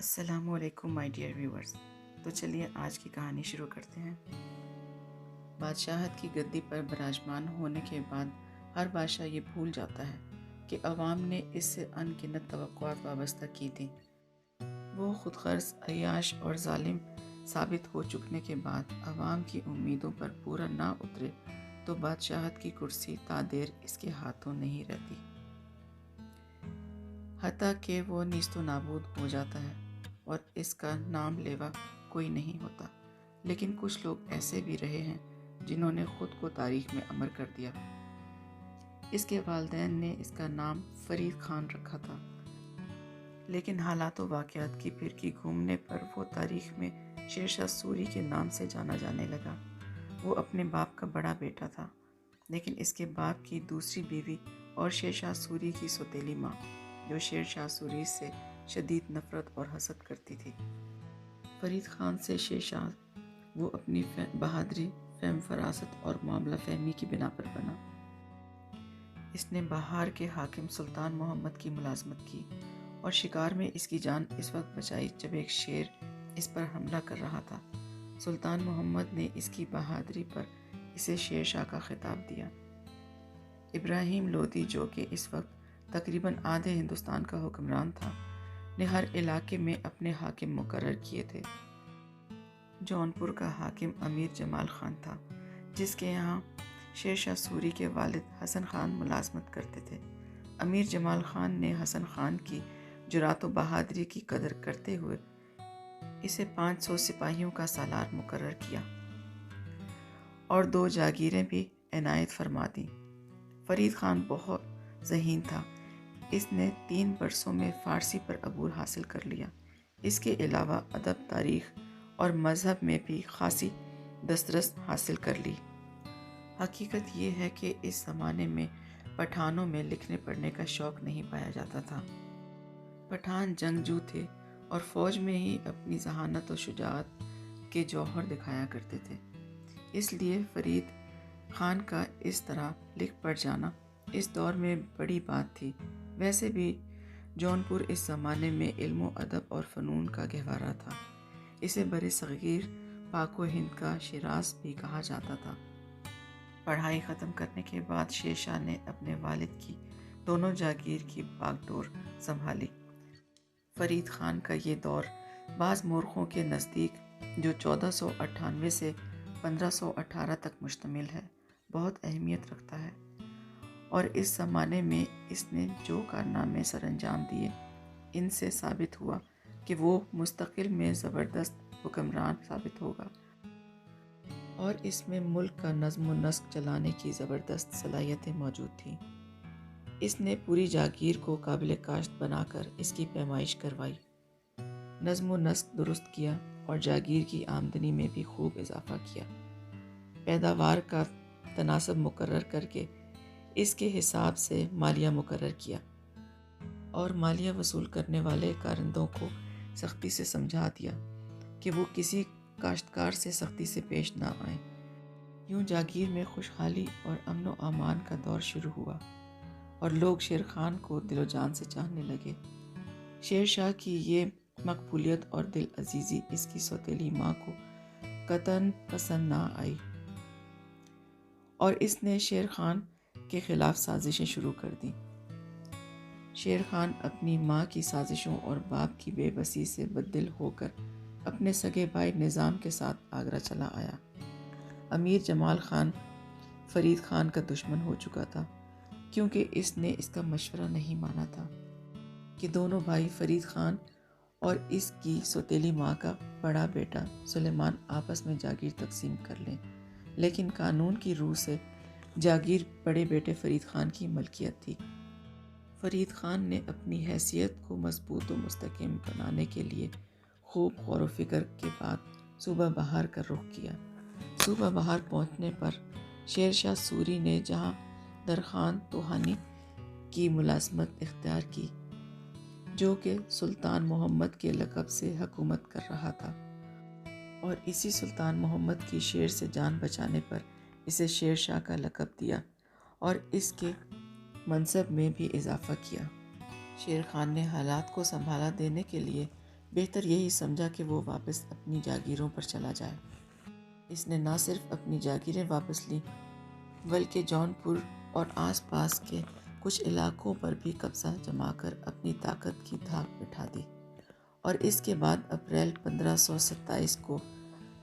السلام علیکم my dear viewers. تو چلیے آج کی کہانی شروع کرتے ہیں۔ بادشاہت کی گدی پر براجمان ہونے کے بعد ہر بادشاہ یہ بھول جاتا ہے کہ عوام نے اس سے ان گنت توقعات وابستہ کی تھیں۔ وہ خود غرض، عیاش اور ظالم ثابت ہو چکنے کے بعد عوام کی امیدوں پر پورا نہ اترے تو بادشاہت کی کرسی تا دیر اس کے ہاتھوں نہیں رہتی، حتیٰ کہ وہ نیست و نابود ہو جاتا ہے اور اس کا نام لیوا کوئی نہیں ہوتا۔ لیکن کچھ لوگ ایسے بھی رہے ہیں جنہوں نے خود کو تاریخ میں امر کر دیا۔ اس کے والدین نے اس کا نام فرید خان رکھا تھا، لیکن حالات و واقعات کی پھرکی گھومنے پر وہ تاریخ میں شیر شاہ سوری کے نام سے جانا جانے لگا۔ وہ اپنے باپ کا بڑا بیٹا تھا، لیکن اس کے باپ کی دوسری بیوی اور شیر شاہ سوری کی سوتیلی ماں، جو شیر شاہ سوری سے شدید نفرت اور حسد کرتی تھی۔ فرید خان سے شیر شاہ وہ اپنی بہادری، فہم فراست اور معاملہ فہمی کی بنا پر بنا۔ اس نے بہار کے حاکم سلطان محمد کی ملازمت کی اور شکار میں اس کی جان اس وقت بچائی جب ایک شیر اس پر حملہ کر رہا تھا۔ سلطان محمد نے اس کی بہادری پر اسے شیر شاہ کا خطاب دیا۔ ابراہیم لودھی، جو کہ اس وقت تقریباً آدھے ہندوستان کا حکمران تھا، نے ہر علاقے میں اپنے حاکم مقرر کیے تھے۔ جونپور کا حاکم امیر جمال خان تھا، جس کے یہاں شیر شاہ سوری کے والد حسن خان ملازمت کرتے تھے۔ امیر جمال خان نے حسن خان کی جرأت و بہادری کی قدر کرتے ہوئے اسے 500 سپاہیوں کا سالار مقرر کیا اور 2 جاگیریں بھی عنایت فرما دیں۔ فرید خان بہت ذہین تھا۔ اس نے 3 برسوں میں فارسی پر عبور حاصل کر لیا۔ اس کے علاوہ ادب، تاریخ اور مذہب میں بھی خاصی دسترس حاصل کر لی۔ حقیقت یہ ہے کہ اس زمانے میں پٹھانوں میں لکھنے پڑھنے کا شوق نہیں پایا جاتا تھا۔ پٹھان جنگجو تھے اور فوج میں ہی اپنی ذہانت و شجاعت کے جوہر دکھایا کرتے تھے۔ اس لیے فرید خان کا اس طرح لکھ پڑھ جانا اس دور میں بڑی بات تھی۔ ویسے بھی جونپور اس زمانے میں علم و ادب اور فنون کا گہوارہ تھا۔ اسے بر صغیر پاک و ہند کا شیراز بھی کہا جاتا تھا۔ پڑھائی ختم کرنے کے بعد شیر شاہ نے اپنے والد کی دونوں جاگیر کی باغ ڈور سنبھالی۔ فرید خان کا یہ دور بعض مورخوں کے نزدیک، جو 1498 سے 1518 تک مشتمل ہے، بہت اہمیت رکھتا ہے، اور اس زمانے میں اس نے جو کارنامے سر انجام دیے، ان سے ثابت ہوا کہ وہ مستقل میں زبردست حکمران ثابت ہوگا اور اس میں ملک کا نظم و نسق چلانے کی زبردست صلاحیتیں موجود تھیں۔ اس نے پوری جاگیر کو قابل کاشت بنا کر اس کی پیمائش کروائی، نظم و نسق درست کیا اور جاگیر کی آمدنی میں بھی خوب اضافہ کیا۔ پیداوار کا تناسب مقرر کر کے اس کے حساب سے مالیہ مقرر کیا اور مالیہ وصول کرنے والے کارندوں کو سختی سے سمجھا دیا کہ وہ کسی کاشتکار سے سختی سے پیش نہ آئیں۔ یوں جاگیر میں خوشحالی اور امن و امان کا دور شروع ہوا اور لوگ شیر خان کو دل و جان سے چاہنے لگے۔ شیر شاہ کی یہ مقبولیت اور دل عزیزی اس کی سوتیلی ماں کو قطعاً پسند نہ آئی اور اس نے شیر خان کے خلاف سازشیں شروع کر دیں۔ شیر خان اپنی ماں کی سازشوں اور باپ کی بے بسی سے بددل ہو کر اپنے سگے بھائی نظام کے ساتھ آگرہ چلا آیا۔ امیر جمال خان فرید خان کا دشمن ہو چکا تھا، کیونکہ اس نے اس کا مشورہ نہیں مانا تھا کہ دونوں بھائی فرید خان اور اس کی سوتیلی ماں کا بڑا بیٹا سلیمان آپس میں جاگیر تقسیم کر لیں، لیکن قانون کی روح سے جاگیر بڑے بیٹے فرید خان کی ملکیت تھی۔ فرید خان نے اپنی حیثیت کو مضبوط و مستحکم بنانے کے لیے خوب غور و فکر کے بعد صوبہ بہار کا رخ کیا۔ صوبہ بہار پہنچنے پر شیر شاہ سوری نے جہاں درخان توہانی کی ملازمت اختیار کی، جو کہ سلطان محمد کے لقب سے حکومت کر رہا تھا، اور اسی سلطان محمد کی شیر سے جان بچانے پر اسے شیر شاہ کا لقب دیا اور اس کے منصب میں بھی اضافہ کیا۔ شیر خان نے حالات کو سنبھالا دینے کے لیے بہتر یہی سمجھا کہ وہ واپس اپنی جاگیروں پر چلا جائے۔ اس نے نہ صرف اپنی جاگیریں واپس لیں بلکہ جون پور اور آس پاس کے کچھ علاقوں پر بھی قبضہ جما کر اپنی طاقت کی دھاک بٹھا دی، اور اس کے بعد اپریل 1527 کو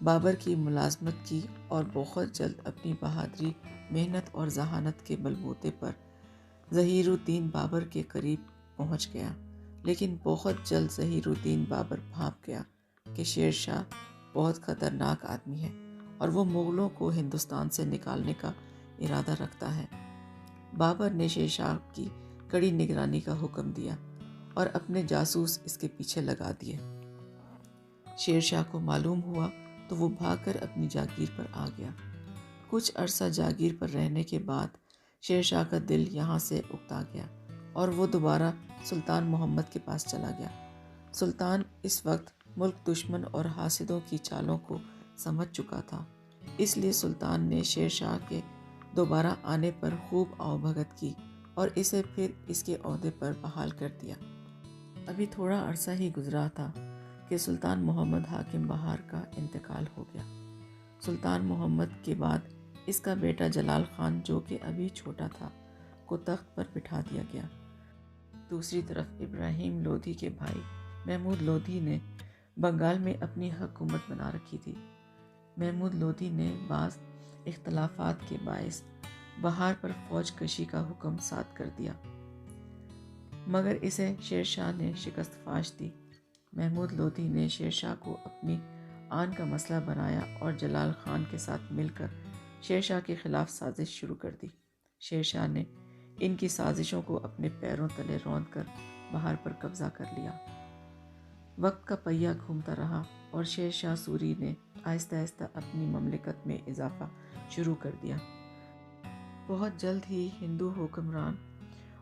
بابر کی ملازمت کی اور بہت جلد اپنی بہادری، محنت اور ذہانت کے بلبوتے پر ظہیر الدین بابر کے قریب پہنچ گیا۔ لیکن بہت جلد ظہیر الدین بابر بھانپ گیا کہ شیر شاہ بہت خطرناک آدمی ہے اور وہ مغلوں کو ہندوستان سے نکالنے کا ارادہ رکھتا ہے۔ بابر نے شیر شاہ کی کڑی نگرانی کا حکم دیا اور اپنے جاسوس اس کے پیچھے لگا دیے۔ شیر شاہ کو معلوم ہوا تو وہ بھاگ کر اپنی جاگیر پر آ گیا۔ کچھ عرصہ جاگیر پر رہنے کے بعد شیر شاہ کا دل یہاں سے اکتا گیا اور وہ دوبارہ سلطان محمد کے پاس چلا گیا۔ سلطان اس وقت ملک دشمن اور حاسدوں کی چالوں کو سمجھ چکا تھا، اس لیے سلطان نے شیر شاہ کے دوبارہ آنے پر خوب آؤ بھگت کی اور اسے پھر اس کے عہدے پر بحال کر دیا۔ ابھی تھوڑا عرصہ ہی گزرا تھا کہ سلطان محمد حاکم بہار کا انتقال ہو گیا۔ سلطان محمد کے بعد اس کا بیٹا جلال خان، جو کہ ابھی چھوٹا تھا، کو تخت پر بٹھا دیا گیا۔ دوسری طرف ابراہیم لودھی کے بھائی محمود لودھی نے بنگال میں اپنی حکومت بنا رکھی تھی۔ محمود لودھی نے بعض اختلافات کے باعث بہار پر فوج کشی کا حکم صادر کر دیا، مگر اسے شیر شاہ نے شکست فاش دی۔ محمود لودھی نے شیر شاہ کو اپنی آن کا مسئلہ بنایا اور جلال خان کے ساتھ مل کر شیر شاہ کے خلاف سازش شروع کر دی۔ شیر شاہ نے ان کی سازشوں کو اپنے پیروں تلے روند کر بہار پر قبضہ کر لیا۔ وقت کا پہیہ گھومتا رہا اور شیر شاہ سوری نے آہستہ آہستہ اپنی مملکت میں اضافہ شروع کر دیا۔ بہت جلد ہی ہندو حکمران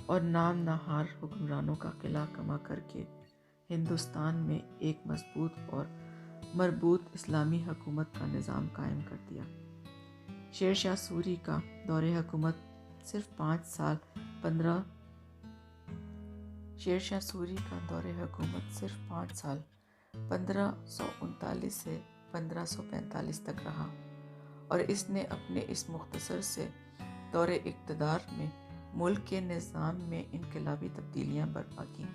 اور نام نہار حکمرانوں کا قلعہ کما کر کے ہندوستان میں ایک مضبوط اور مربوط اسلامی حکومت کا نظام قائم کر دیا۔ شیر شاہ سوری کا دور حکومت صرف 5 سال 1539 سے 1545 تک رہا، اور اس نے اپنے اس مختصر سے دور اقتدار میں ملک کے نظام میں انقلابی تبدیلیاں برپا کیں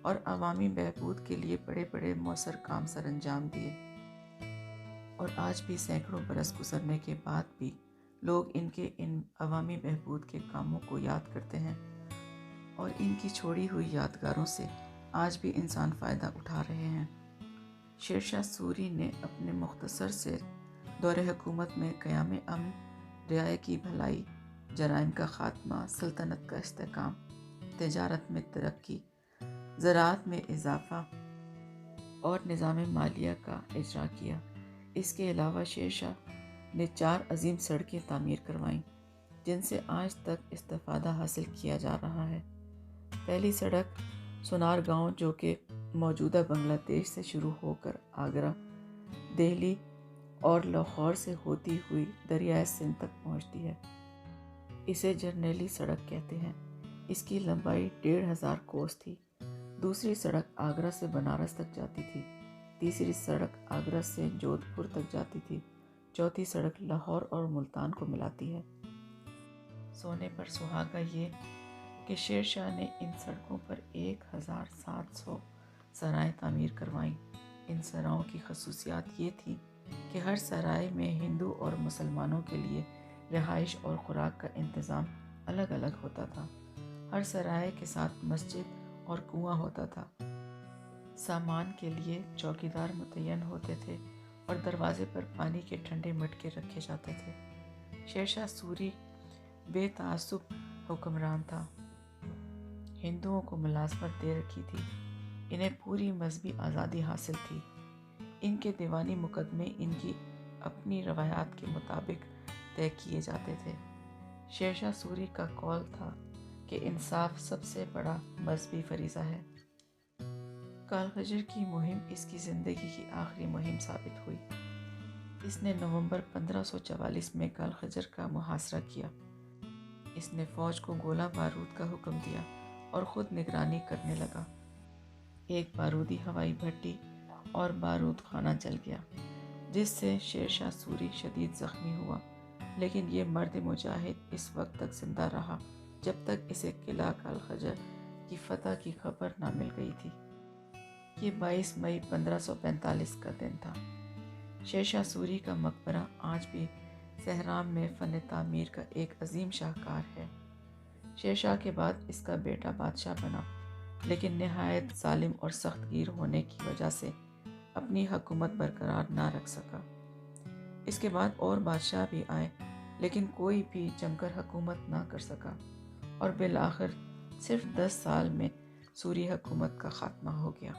اور عوامی بہبود کے لیے بڑے بڑے مؤثر کام سر انجام دیے۔ اور آج بھی سینکڑوں برس گزرنے کے بعد بھی لوگ ان عوامی بہبود کے کاموں کو یاد کرتے ہیں، اور ان کی چھوڑی ہوئی یادگاروں سے آج بھی انسان فائدہ اٹھا رہے ہیں۔ شیر شاہ سوری نے اپنے مختصر سے دور حکومت میں قیام امن، رعایا کی بھلائی، جرائم کا خاتمہ، سلطنت کا استحکام، تجارت میں ترقی، زراعت میں اضافہ اور نظام مالیہ کا اجرا کیا۔ اس کے علاوہ شیر شاہ نے 4 عظیم سڑکیں تعمیر کروائیں جن سے آج تک استفادہ حاصل کیا جا رہا ہے۔ پہلی سڑک سونار گاؤں، جو کہ موجودہ بنگلہ دیش سے شروع ہو کر آگرہ، دہلی اور لاہور سے ہوتی ہوئی دریائے سندھ تک پہنچتی ہے، اسے جرنیلی سڑک کہتے ہیں۔ اس کی لمبائی 1500 کوس تھی۔ دوسری سڑک آگرہ سے بنارس تک جاتی تھی۔ تیسری سڑک آگرہ سے جودھ پور تک جاتی تھی۔ چوتھی سڑک لاہور اور ملتان کو ملاتی ہے۔ سونے پر سہاگا یہ کہ شیر شاہ نے ان سڑکوں پر 1700 سرائیں تعمیر کروائیں۔ ان سرائوں کی خصوصیات یہ تھی کہ ہر سرائے میں ہندو اور مسلمانوں کے لیے رہائش اور خوراک کا انتظام الگ الگ ہوتا تھا۔ ہر سرائے کے ساتھ مسجد اور کنواں ہوتا تھا۔ سامان کے لیے چوکیدار متعین ہوتے تھے اور دروازے پر پانی کے ٹھنڈے مٹکے رکھے جاتے تھے۔ شیر شاہ سوری بے تعصب حکمران تھا۔ ہندوؤں کو ملازمت دے رکھی تھی، انہیں پوری مذہبی آزادی حاصل تھی۔ ان کے دیوانی مقدمے ان کی اپنی روایات کے مطابق طے کیے جاتے تھے۔ شیر شاہ سوری کا قول تھا کہ انصاف سب سے بڑا مذہبی فریضہ ہے۔ کال خجر کی مہم اس کی زندگی کی آخری مہم ثابت ہوئی۔ اس نے نومبر 1544 میں کال خجر کا محاصرہ کیا۔ اس نے فوج کو گولہ بارود کا حکم دیا اور خود نگرانی کرنے لگا۔ ایک بارودی ہوائی بھٹی اور بارود خانہ جل گیا، جس سے شیر شاہ سوری شدید زخمی ہوا، لیکن یہ مرد مجاہد اس وقت تک زندہ رہا جب تک اسے قلعہ کالخجر کی فتح کی خبر نہ مل گئی تھی۔ یہ 22 مئی 1545 کا دن تھا۔ شیر شاہ سوری کا مقبرہ آج بھی سہرام میں فن تعمیر کا ایک عظیم شاہکار ہے۔ شیر شاہ کے بعد اس کا بیٹا بادشاہ بنا، لیکن نہایت ظالم اور سخت گیر ہونے کی وجہ سے اپنی حکومت برقرار نہ رکھ سکا۔ اس کے بعد اور بادشاہ بھی آئے، لیکن کوئی بھی جم کر حکومت نہ کر سکا، اور بالآخر صرف 10 سال میں سوری حکومت کا خاتمہ ہو گیا۔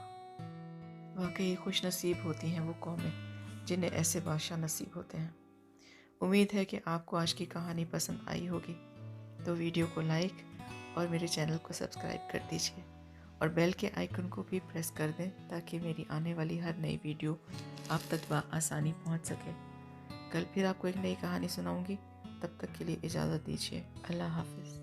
واقعی خوش نصیب ہوتی ہیں وہ قومیں جنہیں ایسے بادشاہ نصیب ہوتے ہیں۔ امید ہے کہ آپ کو آج کی کہانی پسند آئی ہوگی، تو ویڈیو کو لائک اور میرے چینل کو سبسکرائب کر دیجیے، اور بیل کے آئیکن کو بھی پریس کر دیں تاکہ میری آنے والی ہر نئی ویڈیو آپ تک بآسانی پہنچ سکے۔ کل پھر آپ کو ایک نئی کہانی سناؤں گی، تب تک کے لیے اجازت دیجیے۔ اللہ حافظ۔